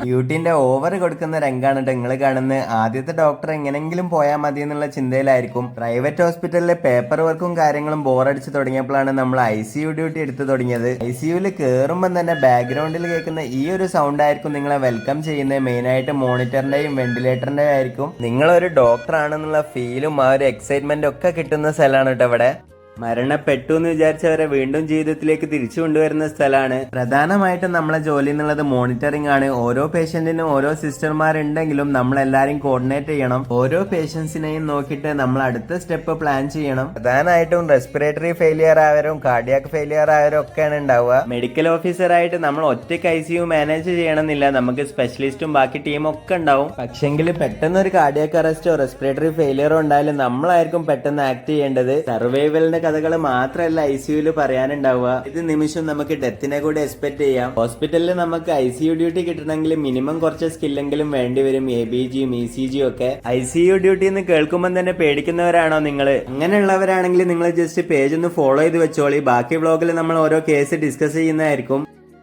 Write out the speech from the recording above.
ഡ്യൂട്ടിന്റെ over കൊടുക്കുന്ന രംഗാണ് നിങ്ങൾ കാണുന്നത്. ആദ്യത്തെ ഡോക്ടർ എങ്ങനെങ്കിലും പോയാൽ മതി എന്നുള്ള ചിന്തയിലായിരിക്കും. പ്രൈവറ്റ് ഹോസ്പിറ്റലിലെ പേപ്പർ വർക്കും കാര്യങ്ങളും ബോറടിച്ച് തുടങ്ങിയപ്പോഴാണ് നമ്മൾ ICU ഡ്യൂട്ടി എടുത്തു തുടങ്ങിയത്. ICUവിൽ കയറുമ്പോൾ തന്നെ ബാക്ക്ഗ്രൗണ്ടിൽ കേൾക്കുന്ന ഈ ഒരു സൗണ്ട് ആയിരിക്കും നിങ്ങളെ വെൽക്കം ചെയ്യുന്നത്. മെയിൻ ആയിട്ട് മോണിറ്ററിന്റെയും വെന്റിലേറ്ററിന്റെയും ആയിരിക്കും. നിങ്ങളൊരു ഡോക്ടർ ആണെന്നുള്ള ഫീലും ആ ഒരു എക്സൈറ്റ്മെന്റ് ഒക്കെ കിട്ടുന്ന സ്ഥലമാണ് കേട്ടോ ഇവിടെ. മരണപ്പെട്ടു എന്ന് വിചാരിച്ചവരെ വീണ്ടും ജീവിതത്തിലേക്ക് തിരിച്ചു കൊണ്ടുവരുന്ന സ്ഥലമാണ്. പ്രധാനമായിട്ടും നമ്മളെ ജോലി എന്നുള്ളത് മോണിറ്ററിംഗ് ആണ്. ഓരോ പേഷ്യന്റിനും ഓരോ സിസ്റ്റർമാരുണ്ടെങ്കിലും നമ്മളെല്ലാരും കോർഡിനേറ്റ് ചെയ്യണം. ഓരോ പേഷ്യൻസിനെയും നോക്കിയിട്ട് നമ്മൾ അടുത്ത സ്റ്റെപ്പ് പ്ലാൻ ചെയ്യണം. പ്രധാനമായിട്ടും റെസ്പിറേറ്ററി ഫെയിലിയർ ആയവരും കാർഡിയാക് ഫെയിലിയർ ആയവരും ഒക്കെയാണ് ഉണ്ടാവുക. മെഡിക്കൽ ഓഫീസറായിട്ട് നമ്മൾ ഒറ്റയ്ക്ക് ICU മാനേജ് ചെയ്യണമെന്നില്ല. നമുക്ക് സ്പെഷ്യലിസ്റ്റും ബാക്കി ടീമും ഒക്കെ ഉണ്ടാവും. പക്ഷെങ്കിൽ പെട്ടെന്ന് ഒരു കാർഡിയാക് അറസ്റ്റോ റെസ്പിറേറ്ററി ഫെയിലിയറോ ഉണ്ടായാലും നമ്മളായിരിക്കും പെട്ടെന്ന് ആക്ട് ചെയ്യേണ്ടത്. സർവൈവലിന്റെ കഥകൾ മാത്രമല്ല ICUവിൽ പറയാനുണ്ടാവുക. ഇത് നിമിഷം നമുക്ക് ഡെത്തിനെ കൂടി എക്സ്പെക്ട് ചെയ്യാം. ഹോസ്പിറ്റലിൽ നമുക്ക് ICU ഡ്യൂട്ടി കിട്ടണമെങ്കിൽ മിനിമം കുറച്ച് സ്കില്ലെങ്കിലും വേണ്ടിവരും. ABGയും ECGയും ഒക്കെ. ICU ഡ്യൂട്ടി എന്ന് കേൾക്കുമ്പോൾ തന്നെ പേടിക്കുന്നവരാണോ നിങ്ങൾ? അങ്ങനെയുള്ളവരാണെങ്കിൽ നിങ്ങൾ ജസ്റ്റ് പേജ് ഒന്ന് ഫോളോ ചെയ്ത് വെച്ചോളി. ബാക്കി വ്ളോഗിൽ നമ്മൾ ഓരോ കേസ് ഡിസ്കസ് ചെയ്യുന്നതായിരിക്കും.